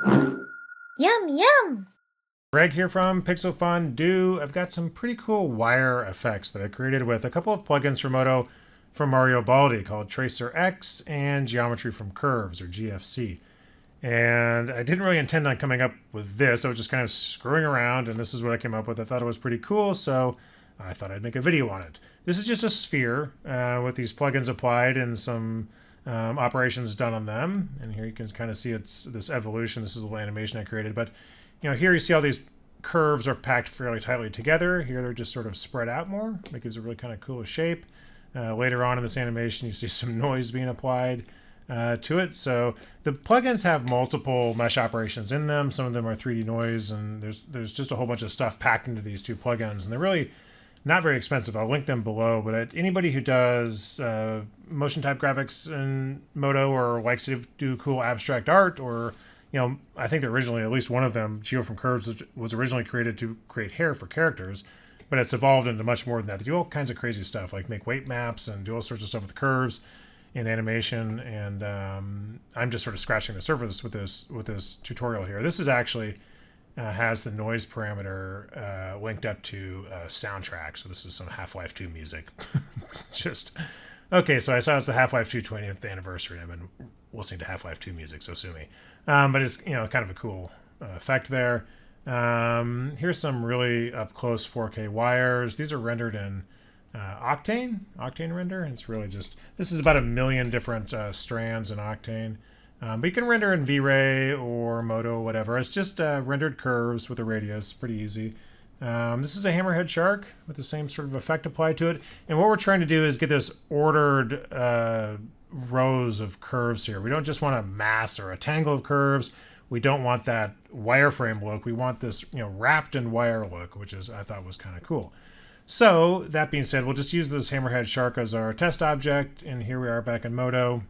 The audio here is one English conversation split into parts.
Yum, yum! Greg here from Pixel Fondue. I've got some pretty cool wire effects that I created with a couple of plugins for MODO from Mario Baldi called TracerX and Geometry from Curves, or GFC. And I didn't really intend on coming up with this. I was just kind of screwing around, and this is what I came up with. I thought it was pretty cool, so I thought I'd make a video on it. This is just a sphere with these plugins applied and some operations done on them. And here you can kind of see it's this evolution. This is a little animation I created, but here you see all these curves are packed fairly tightly together. Here they're just sort of spread out more. That gives a really kind of cool shape. Later on in this animation, you see some noise being applied to it. So the plugins have multiple mesh operations in them. Some of them are 3D noise, and there's just a whole bunch of stuff packed into these two plugins, and they're really not very expensive. I'll link them below, but anybody who does motion type graphics in MODO or likes to do cool abstract art, or I think that originally, at least one of them, Geo from Curves, was originally created to create hair for characters, but it's evolved into much more than that. They do all kinds of crazy stuff, like make weight maps and do all sorts of stuff with curves in animation. And I'm just sort of scratching the surface with this tutorial here. This is actually has the noise parameter linked up to soundtrack. So this is some Half-Life 2 music. Just okay. So I saw it's the Half-Life 2 20th anniversary. I've been listening to Half-Life 2 music, so sue me. But it's kind of a cool effect there. Here's some really up close 4K wires. These are rendered in Octane render. And it's really just, this is about 1 million different strands in Octane. But you can render in V-Ray or MODO, whatever. It's just rendered curves with a radius, pretty easy. This is a hammerhead shark with the same sort of effect applied to it. And what we're trying to do is get this ordered rows of curves here. We don't just want a mass or a tangle of curves. We don't want that wireframe look. We want this, wrapped in wire look, which is, I thought was kind of cool. So that being said, we'll just use this hammerhead shark as our test object. And here we are back in MODO.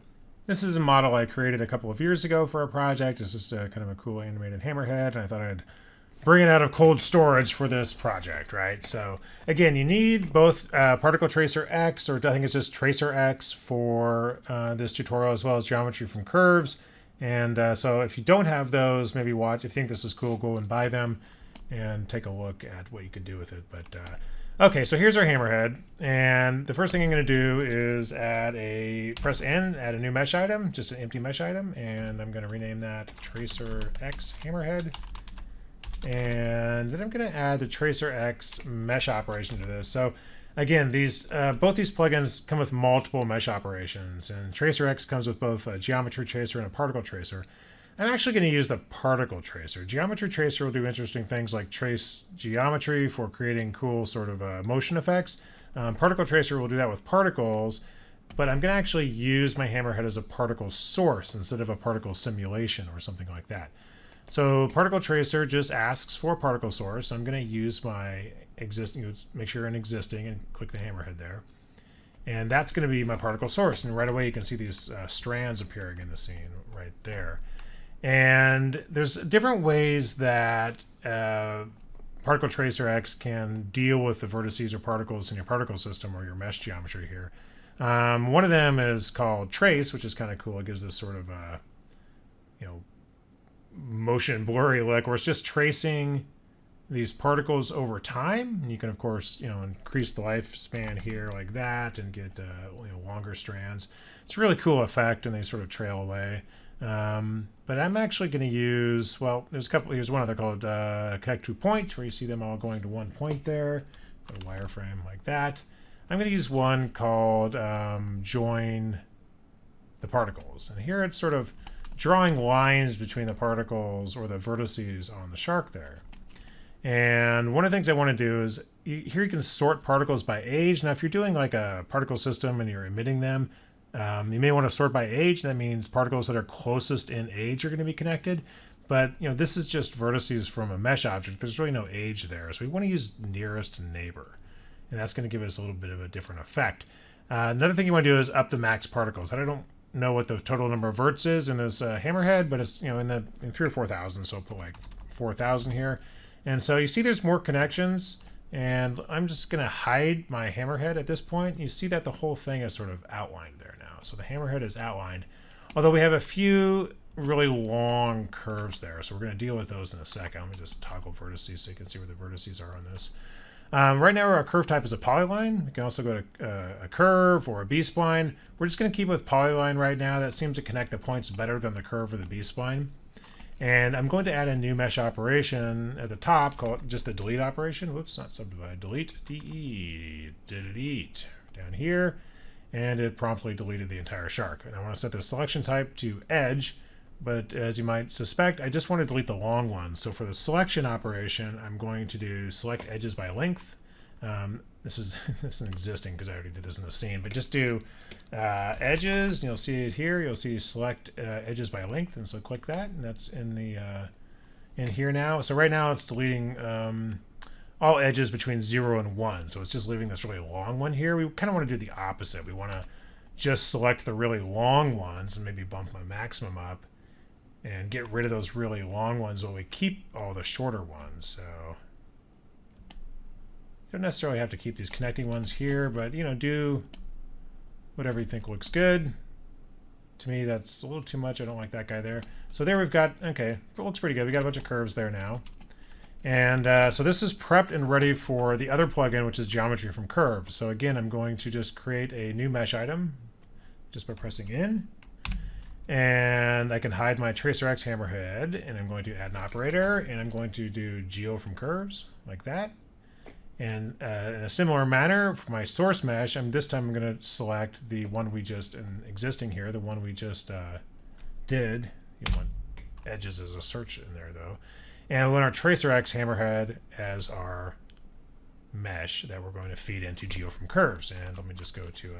This is a model I created a couple of years ago for a project. It's just kind of a cool animated hammerhead, and I thought I'd bring it out of cold storage for this project, right? So again, you need both Particle Tracer X, or I think it's just Tracer X for this tutorial, as well as Geometry from Curves. And so if you don't have those, maybe watch. If you think this is cool, go and buy them and take a look at what you can do with it. But okay, so here's our hammerhead, and the first thing I'm going to do is press N, add a new mesh item, just an empty mesh item, and I'm going to rename that TracerX hammerhead. And then I'm going to add the TracerX mesh operation to this. So again, both these plugins come with multiple mesh operations, and TracerX comes with both a geometry tracer and a particle tracer. I'm actually going to use the particle tracer. Geometry tracer will do interesting things like trace geometry for creating cool sort of motion effects. Particle tracer will do that with particles, but I'm going to actually use my hammerhead as a particle source instead of a particle simulation or something like that. So particle tracer just asks for a particle source. I'm going to use my existing, make sure you're in existing and click the hammerhead there. And that's going to be my particle source. And right away you can see these strands appearing in the scene right there. And there's different ways that Particle Tracer X can deal with the vertices or particles in your particle system or your mesh geometry here. One of them is called Trace, which is kind of cool. It gives this sort of motion blurry look where it's just tracing these particles over time. And you can of course increase the lifespan here like that and get longer strands. It's a really cool effect, and they sort of trail away. But I'm actually going to use, well, here's one other called Connect to Point, where you see them all going to one point there. A wireframe like that. I'm going to use one called Join the Particles. And here it's sort of drawing lines between the particles or the vertices on the shark there. And one of the things I want to do is, here you can sort particles by age. Now, if you're doing like a particle system and you're emitting them, you may want to sort by age. That means particles that are closest in age are going to be connected. But this is just vertices from a mesh object. There's really no age there. So we want to use nearest neighbor. And that's going to give us a little bit of a different effect. Another thing you want to do is up the max particles. I don't know what the total number of verts is in this hammerhead, but it's in 3,000 or 4,000. So I'll put like 4,000 here. And so you see there's more connections. And I'm just going to hide my hammerhead at this point. You see that the whole thing is sort of outlined there now. So the hammerhead is outlined. Although we have a few really long curves there. So we're going to deal with those in a second. Let me just toggle vertices so you can see where the vertices are on this. Right now our curve type is a polyline. We can also go to a curve or a B-spline. We're just going to keep with polyline right now. That seems to connect the points better than the curve or the B-spline. And I'm going to add a new mesh operation at the top called just the delete operation. Whoops, not subdivide. Delete, delete down here. And it promptly deleted the entire shark. And I want to set the selection type to edge. But as you might suspect, I just want to delete the long ones. So for the selection operation, I'm going to do select edges by length. This is existing because I already did this in the scene. But just do edges. You'll see it here. You'll see select edges by length, and so click that, and that's in the in here now. So right now it's deleting all edges between 0 and 1. So it's just leaving this really long one here. We kind of want to do the opposite. We want to just select the really long ones and maybe bump my maximum up and get rid of those really long ones while we keep all the shorter ones. So you don't necessarily have to keep these connecting ones here, but you know, do whatever you think looks good. To me, that's a little too much. I don't like that guy there. So there we've got, okay, it looks pretty good. We got a bunch of curves there now. And so this is prepped and ready for the other plugin, which is geometry from curves. So again, I'm going to just create a new mesh item just by pressing in. And I can hide my TracerX hammerhead, and I'm going to add an operator, and I'm going to do geo from curves like that. And in a similar manner for my source mesh, this time I'm going to select the one we just existing here, the one we just did. You don't want edges as a search in there though. And we want our TracerX hammerhead as our mesh that we're going to feed into geo from curves. And let me just go to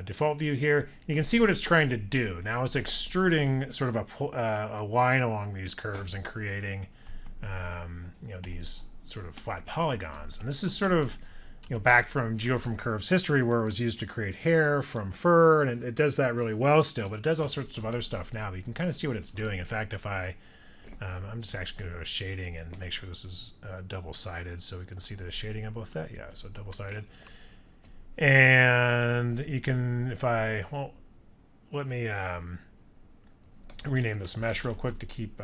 default view here. You can see what it's trying to do. Now it's extruding sort of a line along these curves and creating you know, these sort of flat polygons. And this is sort of, you know, back from geo from curves history, where it was used to create hair from fur, and it does that really well still, but it does all sorts of other stuff now. But you can kind of see what it's doing. In fact, if I'm just actually going to go to shading and make sure this is double-sided so we can see the shading on both that. Yeah, so double-sided. And you can, let me rename this mesh real quick to keep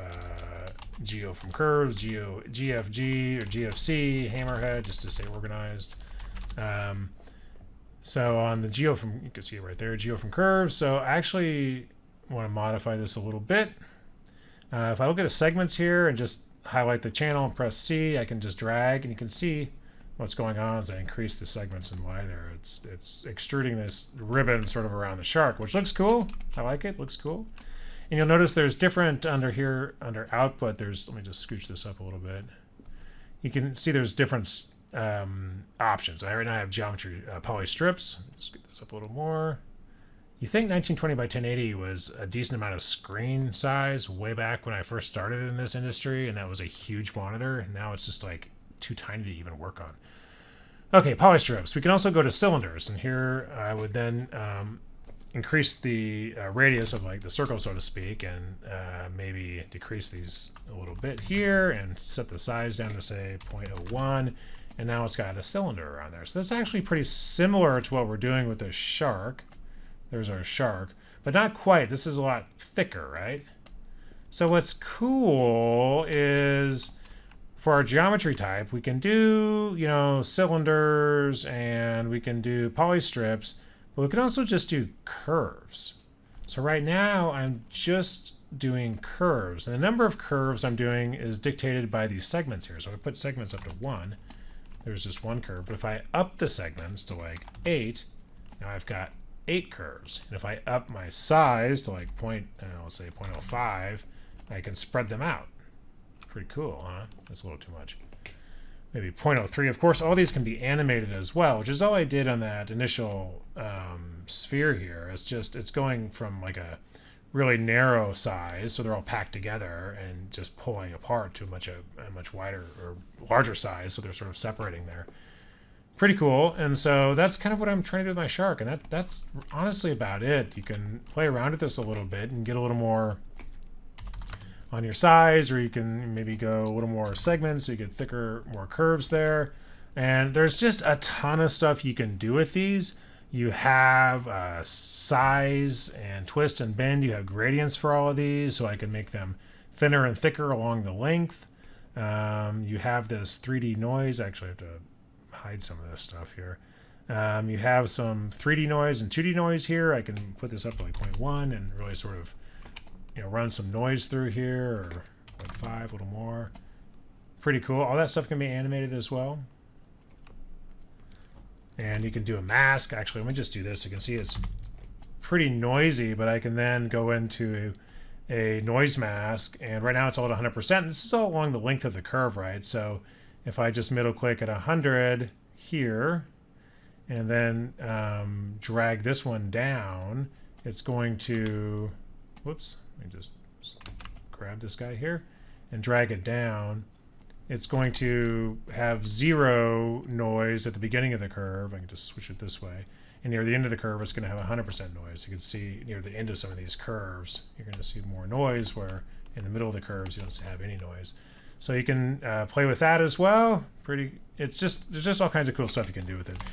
geo from curves, GFG or GFC, hammerhead, just to stay organized. So on the geo from, you can see it right there, geo from curves. So I actually want to modify this a little bit. If I look at the segments here and just highlight the channel and press C, I can just drag, and you can see what's going on as I increase the segments in Y there. It's extruding this ribbon sort of around the shark, which looks cool. I like it, looks cool. And you'll notice there's different under here, under output, let me just scooch this up a little bit. You can see there's different options. Right now I have geometry poly strips. Let's get this up a little more. You think 1920 by 1080 was a decent amount of screen size way back when I first started in this industry, and that was a huge monitor. Now it's just like too tiny to even work on. Okay, polystrips. We can also go to cylinders, and here I would then increase the radius of like the circle, so to speak, and maybe decrease these a little bit here and set the size down to say 0.01, and now it's got a cylinder around there. So that's actually pretty similar to what we're doing with the shark. There's our shark, but not quite. This is a lot thicker, right? So what's cool is for our geometry type, we can do, you know, cylinders and we can do polystrips, but we can also just do curves. So right now I'm just doing curves, and the number of curves I'm doing is dictated by these segments here. So I put segments up to 1. There's just 1 curve, but if I up the segments to like 8, now I've got 8 curves. And if I up my size to like let's say 0.05, I can spread them out. Pretty cool, huh? That's a little too much. Maybe 0.03. Of course, all these can be animated as well, which is all I did on that initial sphere here. It's going from like a really narrow size, so they're all packed together, and just pulling apart to a much wider or larger size, so they're sort of separating there. Pretty cool. And so that's kind of what I'm trying to do with my shark, and that's honestly about it. You can play around with this a little bit and get a little more on your size, or you can maybe go a little more segments so you get thicker, more curves there. And there's just a ton of stuff you can do with these. You have size and twist and bend. You have gradients for all of these, so I can make them thinner and thicker along the length. You have this 3D noise. Actually, I have to hide some of this stuff here. You have some 3D noise and 2D noise here. I can put this up to like 0.1 and really sort of, run some noise through here, or 0.5, a little more. Pretty cool. All that stuff can be animated as well. And you can do a mask. Actually, let me just do this. You can see it's pretty noisy, but I can then go into a noise mask. And right now it's all at 100%. This is all along the length of the curve, right? So if I just middle click at 100 here, and then drag this one down, it's going to, whoops, let me just grab this guy here and drag it down. It's going to have 0 noise at the beginning of the curve. I can just switch it this way. And near the end of the curve, it's going to have 100% noise. You can see near the end of some of these curves, you're going to see more noise, where in the middle of the curves, you don't have any noise. So you can play with that as well. There's just all kinds of cool stuff you can do with it.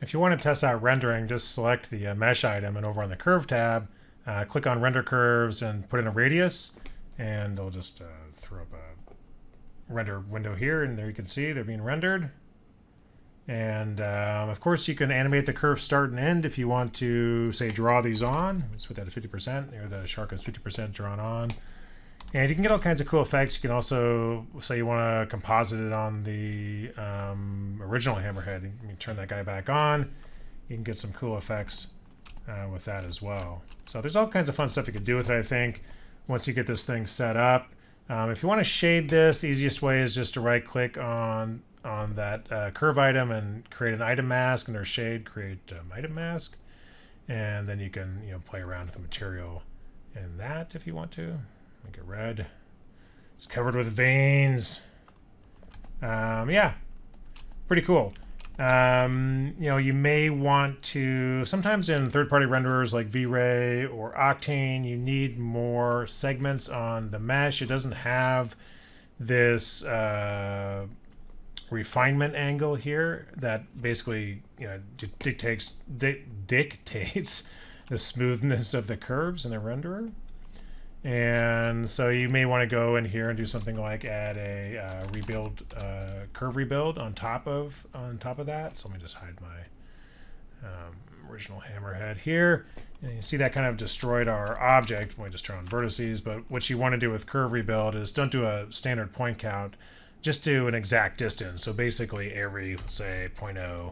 If you want to test out rendering, just select the mesh item, and over on the curve tab, click on render curves and put in a radius, and it'll just throw up a render window here, and there you can see they're being rendered. And of course you can animate the curve start and end if you want to, say, draw these on. Let's put that at 50%. There, the shark is 50% drawn on. And you can get all kinds of cool effects. You can also, say you want to composite it on the original hammerhead. You can turn that guy back on. You can get some cool effects with that as well. So there's all kinds of fun stuff you can do with it, I think, once you get this thing set up. If you want to shade this, the easiest way is just to right click on that curve item and create an item mask, and there's shade, create item mask, and then you can play around with the material in that if you want to. Make it red. It's covered with veins. Yeah, pretty cool. You may want to, sometimes in third-party renderers like V-Ray or Octane, you need more segments on the mesh. It doesn't have this refinement angle here that basically dictates the smoothness of the curves in the renderer. And so you may want to go in here and do something like add a curve rebuild on top of that. So let me just hide my original hammerhead here. And you see that kind of destroyed our object. We just turn on vertices. But what you want to do with curve rebuild is don't do a standard point count. Just do an exact distance. So basically every, say, 0.0,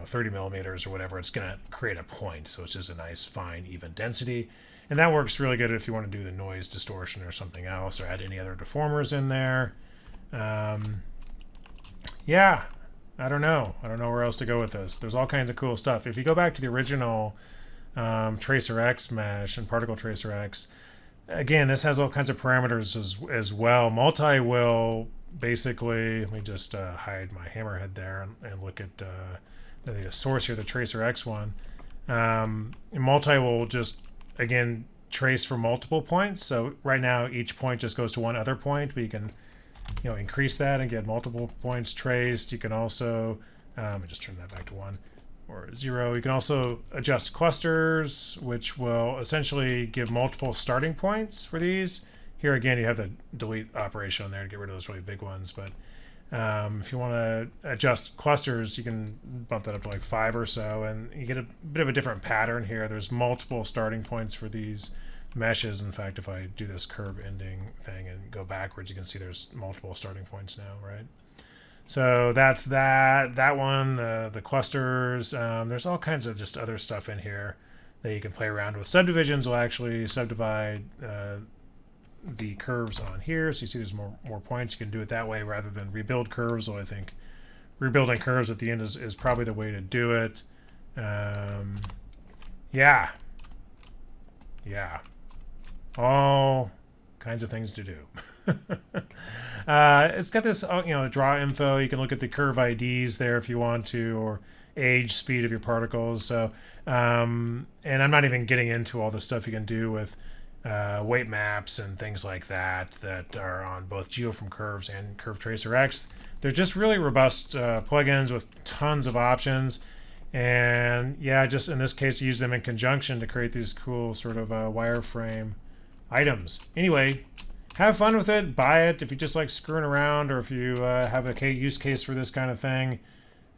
30 millimeters or whatever, it's going to create a point. So it's just a nice, fine, even density. And that works really good if you want to do the noise distortion or something else, or add any other deformers in there. Yeah, I don't know where else to go with this. There's all kinds of cool stuff. If you go back to the original TracerX mesh and Particle TracerX, again, this has all kinds of parameters as well. Multi will basically, let me just hide my hammerhead there and look at the source here, the TracerX one. Multi will just, again, trace for multiple points. So right now each point just goes to one other point, but you can increase that and get multiple points traced. You can also let me just turn that back to 1 or 0. You can also adjust clusters, which will essentially give multiple starting points for these. Here again, you have the delete operation on there to get rid of those really big ones, but if you want to adjust clusters, you can bump that up to like 5 or so, and you get a bit of a different pattern here. There's multiple starting points for these meshes. In fact, if I do this curve ending thing and go backwards, you can see there's multiple starting points now, right? So that's that one, the clusters. There's all kinds of just other stuff in here that you can play around with. Subdivisions will actually subdivide the curves on here, so you see there's more points. You can do it that way rather than rebuild curves. So I think rebuilding curves at the end is probably the way to do it. Yeah, all kinds of things to do. It's got this draw info. You can look at the curve IDs there if you want to, or age, speed of your particles. So and I'm not even getting into all the stuff you can do with weight maps and things like that are on both GeoFrom Curves and Curve TracerX. They're just really robust plugins with tons of options. And yeah, just in this case, use them in conjunction to create these cool sort of wireframe items. Anyway, have fun with it. Buy it if you just like screwing around, or if you have a use case for this kind of thing.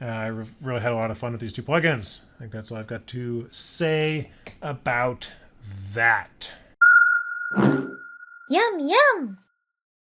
I really had a lot of fun with these two plugins. I think that's all I've got to say about that. Yum, yum!